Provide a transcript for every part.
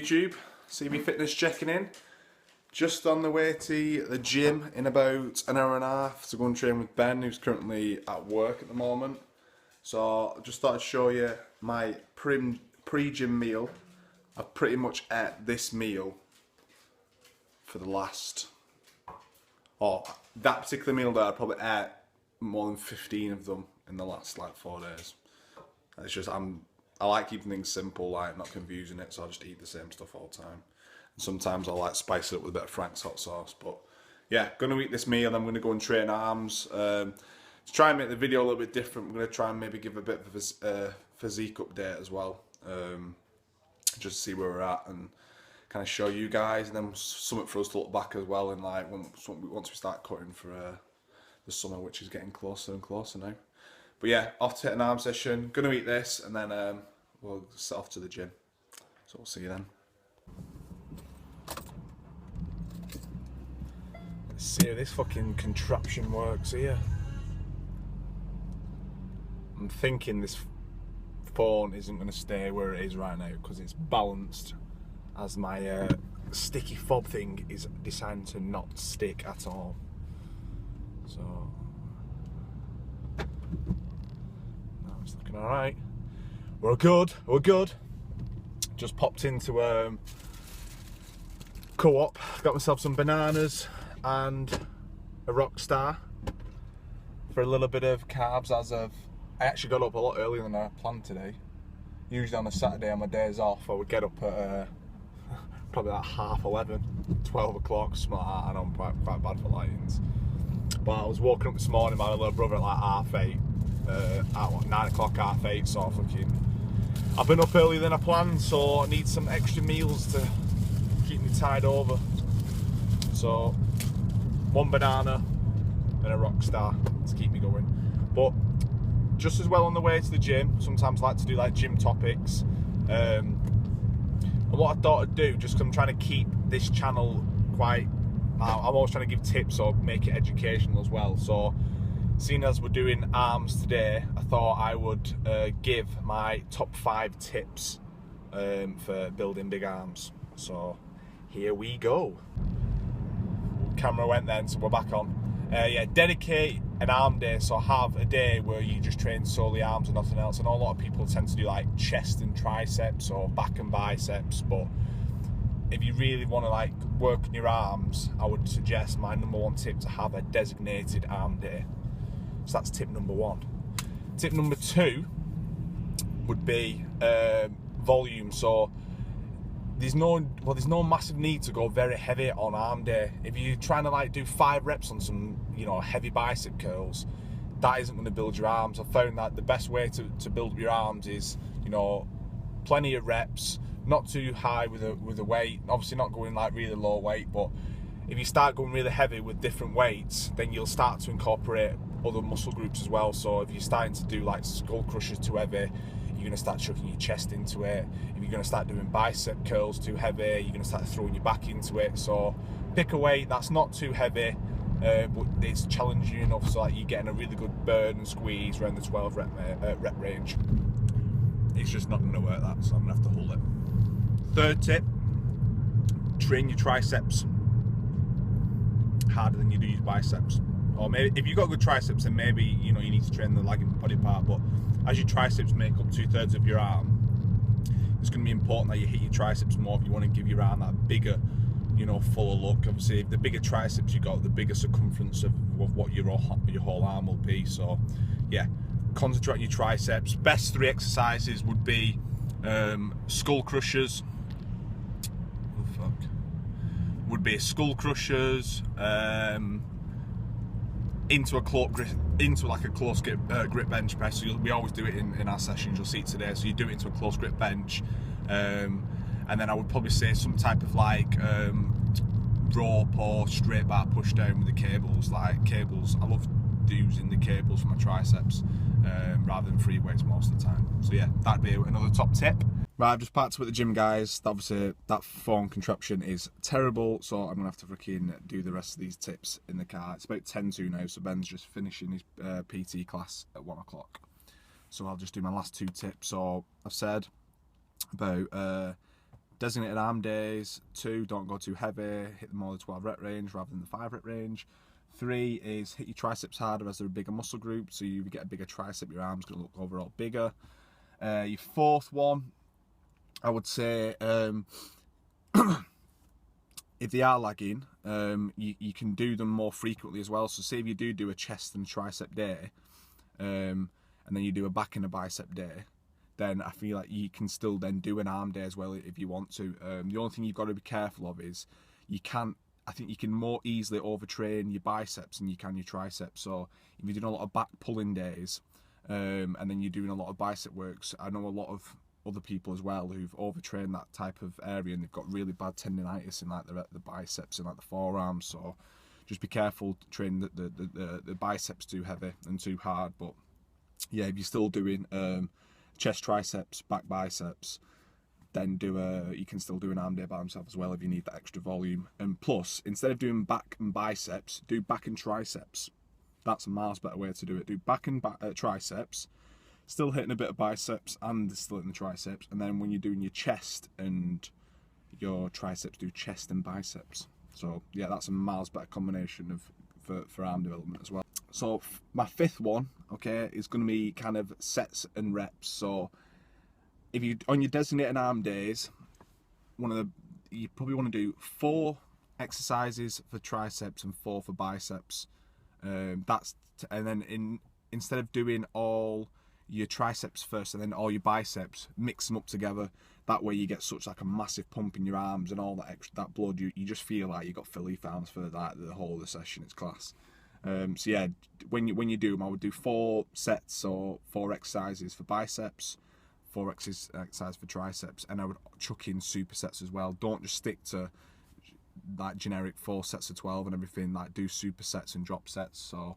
YouTube, CB Fitness checking in. Just on the way to the gym in about an hour and a half to go and train with Ben, who's currently at work at the moment. So I just thought I'd show you my pre-gym meal. I've pretty much ate this meal for the last, that particular meal there, I probably ate more than 15 of them in the last like 4 days. It's just, I like keeping things simple, like not confusing it, so I just eat the same stuff all the time. And sometimes I like spice it up with a bit of Frank's hot sauce, but yeah, gonna eat this meal, then I'm gonna go and train arms. To try and make the video a little bit different, I'm gonna try and maybe give a bit of a physique update as well, just to see where we're at and kind of show you guys, and then something for us to look back as well, and like once we start cutting for the summer, which is getting closer and closer now. But yeah, off to hit an arm session, gonna eat this, and then we'll set off to the gym. So we'll see you then. Let's see how this fucking contraption works here. I'm thinking this phone isn't gonna stay where it is right now because it's balanced, as my sticky fob thing is deciding to not stick at all. So now it's looking alright. We're good, we're good. Just popped into Co-op, got myself some bananas and a Rockstar for a little bit of carbs as of, I actually got up a lot earlier than I planned today. Usually on a Saturday on my days off I would get up at probably like 11:30, 12 o'clock, something like that. I know I'm quite bad for lightings. But I was walking up this morning with my little brother at like 8:30, at 9 o'clock, 8:30, so fucking, I've been up earlier than I planned, so I need some extra meals to keep me tied over. So, one banana and a Rockstar to keep me going. But just as well on the way to the gym, sometimes I like to do like gym topics. And what I thought I'd do, just because I'm trying to keep this channel quite, I'm always trying to give tips or make it educational as well. So, seeing as we're doing arms today, I thought I would give my top 5 tips for building big arms. So, here we go. Camera went then, so we're back on. Yeah, dedicate an arm day, so have a day where you just train solely arms and nothing else. I know a lot of people tend to do like chest and triceps or back and biceps, but if you really want to like work on your arms, I would suggest my #1 tip to have a designated arm day. So that's tip number 1. Tip number 2 would be volume. So there's no massive need to go very heavy on arm day. If you're trying to like do 5 reps on some, you know, heavy bicep curls, that isn't going to build your arms. I've found that the best way to build up your arms is, you know, plenty of reps, not too high with a weight. Obviously not going like really low weight, but if you start going really heavy with different weights, then you'll start to incorporate other muscle groups as well. So if you're starting to do like skull crushers too heavy, you're going to start chucking your chest into it. If you're going to start doing bicep curls too heavy, you're going to start throwing your back into it. So pick a weight that's not too heavy, but it's challenging enough so that you're getting a really good burn and squeeze around the 12 rep range. It's just not going to work that, so I'm going to have to hold it. Third tip, train your triceps harder than you do your biceps. Or maybe if you've got good triceps, then maybe, you know, you need to train the lagging body part. But as your triceps make up 2/3 of your arm, it's going to be important that you hit your triceps more if you want to give your arm that bigger, you know, fuller look. Obviously, the bigger triceps you got, the bigger circumference of what your whole arm will be. So, yeah, concentrate on your triceps. Best 3 exercises would be skull crushers. Oh fuck. Would be skull crushers. Into like a close grip bench press. So we always do it in our sessions. You'll see it today. So you do it into a close grip bench, and then I would probably say some type of like rope or straight bar push down with the cables. Like cables, I love using the cables for my triceps rather than free weights most of the time. So yeah, that'd be another top tip. Right, I've just packed up at the gym, guys. Obviously, that phone contraption is terrible, so I'm going to have to freaking do the rest of these tips in the car. It's about 10 to now, so Ben's just finishing his PT class at 1 o'clock. So I'll just do my last 2 tips. So I've said about designated arm days. 2, don't go too heavy, hit the more than 12 rep range rather than the 5 rep range. 3 is hit your triceps harder as they're a bigger muscle group, so you get a bigger tricep, your arm's going to look overall bigger. Your 4th one, I would say, if they are lagging, you can do them more frequently as well. So say if you do a chest and tricep day, and then you do a back and a bicep day, then I feel like you can still then do an arm day as well if you want to. The only thing you've got to be careful of is I think you can more easily overtrain your biceps than you can your triceps. So if you're doing a lot of back pulling days, and then you're doing a lot of bicep works, I know a lot of other people as well who've overtrained that type of area and they've got really bad tendinitis in like the biceps and like the forearms. So just be careful training the biceps too heavy and too hard. But yeah, if you're still doing chest, triceps, back, biceps, then you can still do an arm day by himself as well if you need that extra volume. And plus, instead of doing back and biceps, do back and triceps. That's a miles better way to do it. Do back and triceps, still hitting a bit of biceps and still hitting the triceps. And then when you're doing your chest and your triceps, do chest and biceps. So yeah, that's a miles better combination for arm development as well. So my 5th one, okay, is going to be kind of sets and reps. So if you on your designated arm days, you probably want to do 4 exercises for triceps and 4 for biceps. And then instead of doing all your triceps first and then all your biceps, mix them up together. That way you get such like a massive pump in your arms and all that blood. You just feel like you got Philly arms for like the whole of the session. It's class. So yeah, when you do them, I would do 4 sets or 4 exercises for biceps, 4 exercises for triceps, and I would chuck in supersets as well. Don't just stick to like generic 4 sets of 12 and everything. Like do supersets and drop sets. So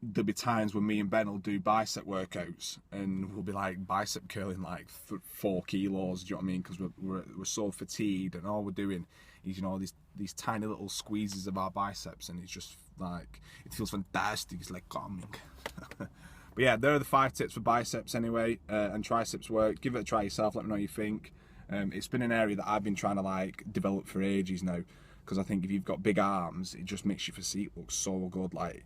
there'll be times when me and Ben will do bicep workouts and we'll be like bicep curling like 4 kilos. Do you know what I mean? Because we're so fatigued and all we're doing is, you know, these tiny little squeezes of our biceps, and it's just like, it feels fantastic. It's like calming. But yeah, there are the 5 tips for biceps anyway, and triceps work. Give it a try yourself. Let me know what you think. It's been an area that I've been trying to like develop for ages now, because I think if you've got big arms, it just makes your physique look so good. Like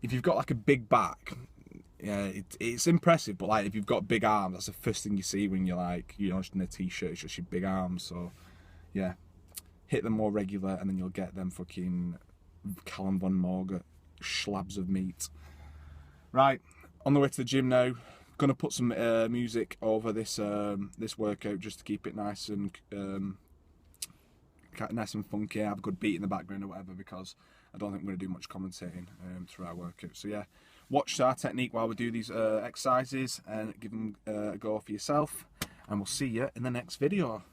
if you've got like a big back, yeah, it's impressive, but like if you've got big arms, that's the first thing you see when you're like, you know, just in a t-shirt. It's just your big arms. So yeah, hit them more regular, and then you'll get them fucking Callum von Morgan slabs of meat. Right, on the way to the gym now. Gonna put some music over this this workout just to keep it nice and funky. Have a good beat in the background or whatever, because I don't think we're gonna do much commentating through our workout. So yeah, watch our technique while we do these exercises and give them a go for yourself. And we'll see you in the next video.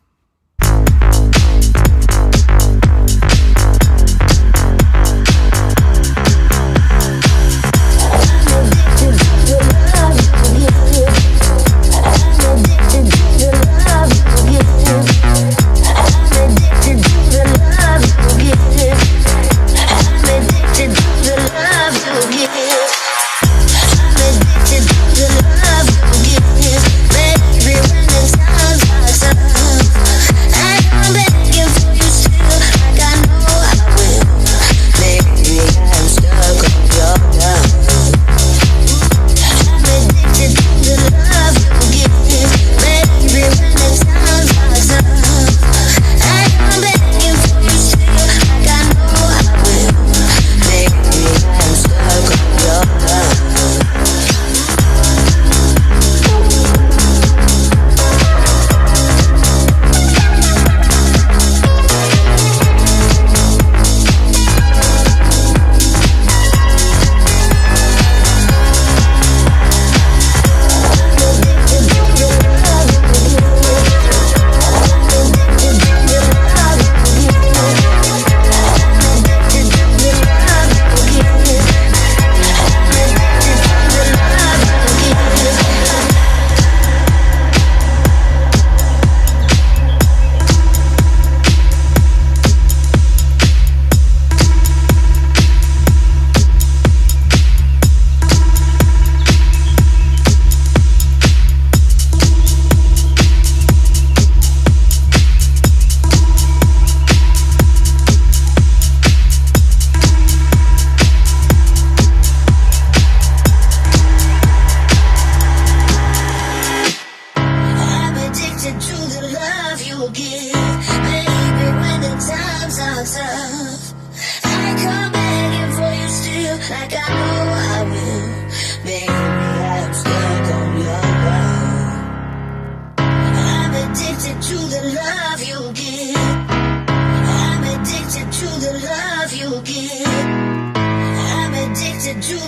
Baby, when it sounds like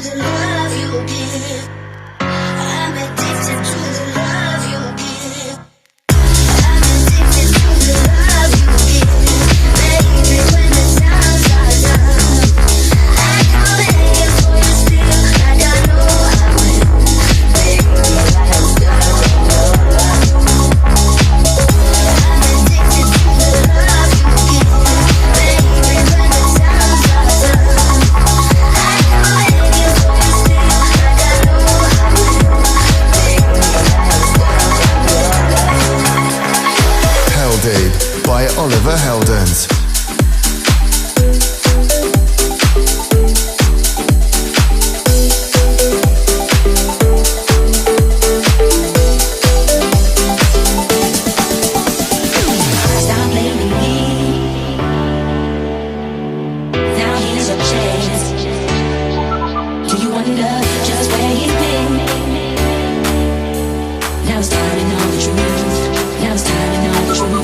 the love you give. I'm addicted to the love you give. I'm addicted to the love you give. Baby, when the times are done, I can make it for you still, like I know I will. Baby, let's go. I'm addicted to the love you give. Baby, when the times are done, I can make it for you still, like I know I will. Baby, let's go. Hell Dude by Oliver Heldens. Stop blaming me. Now here's a chance. Do you wonder just where he's been? Now it's time to know the truth. Now it's time to know the truth.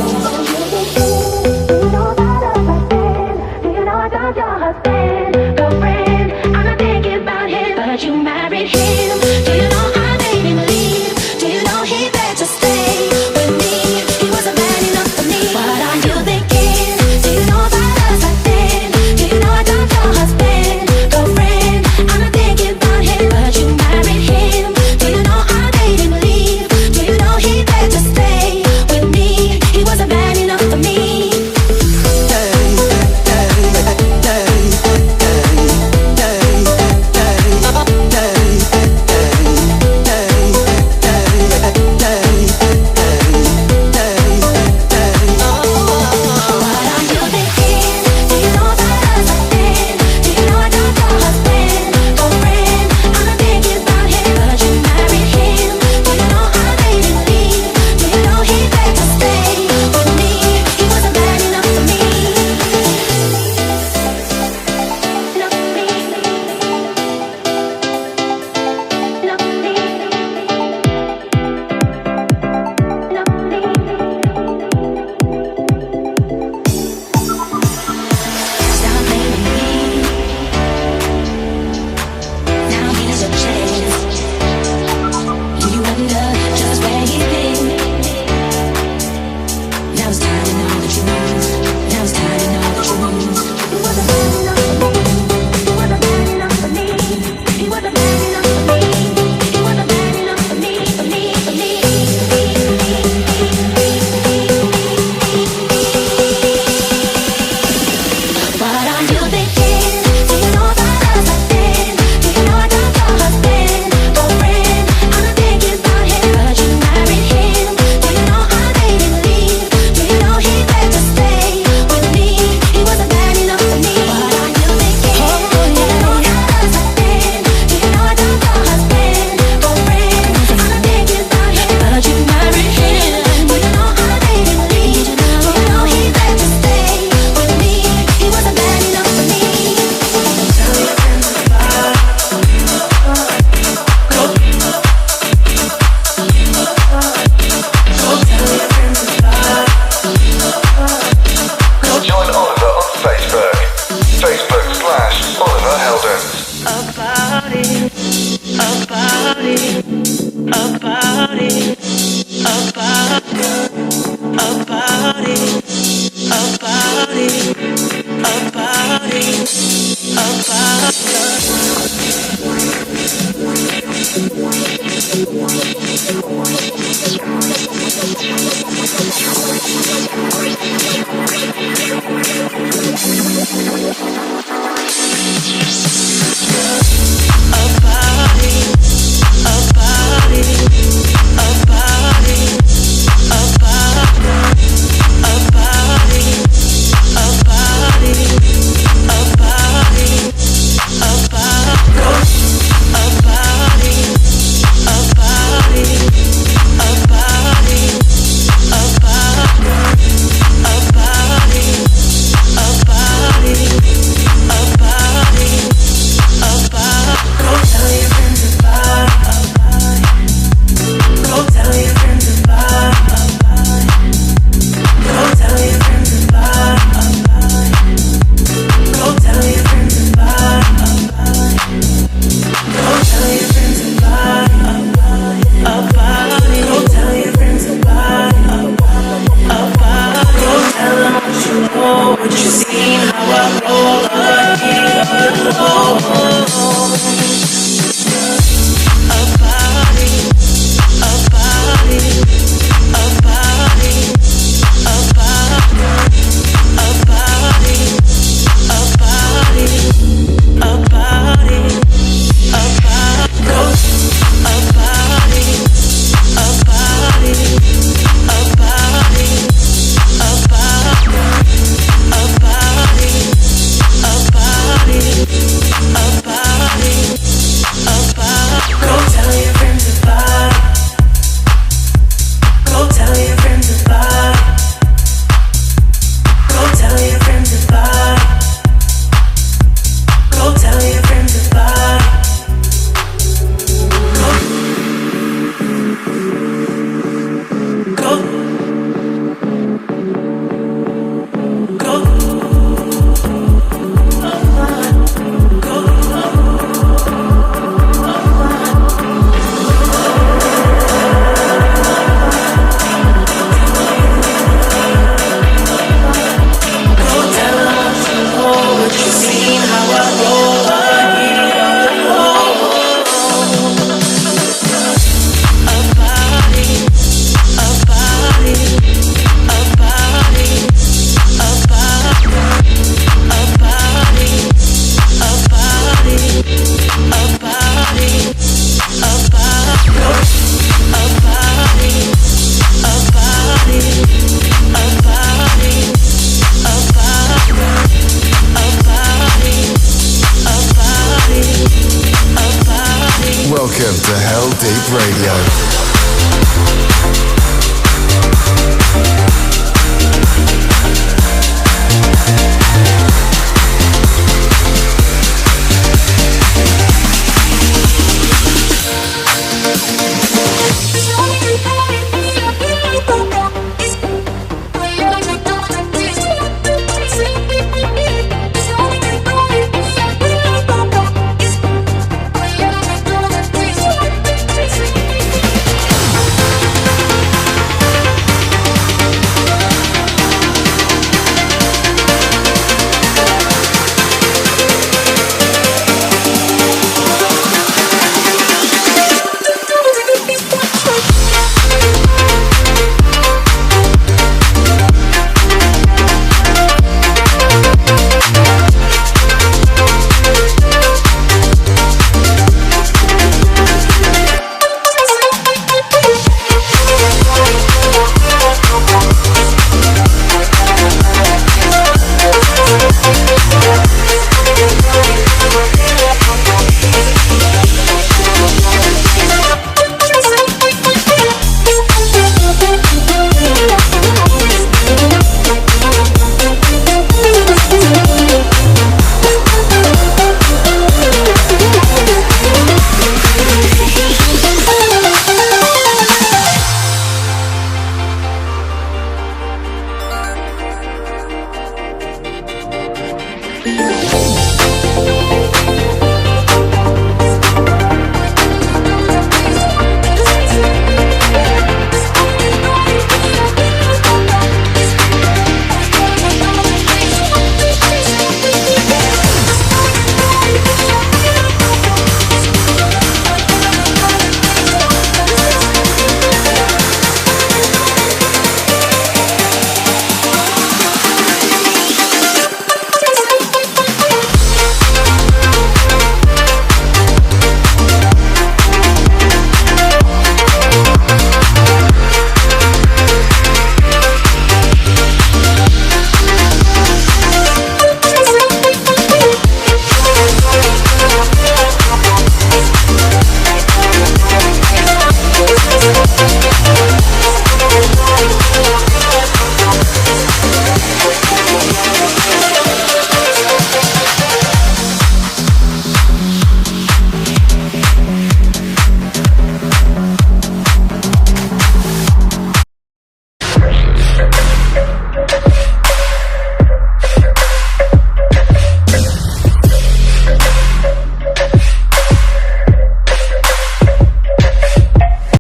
Welcome to Hell Deep Radio.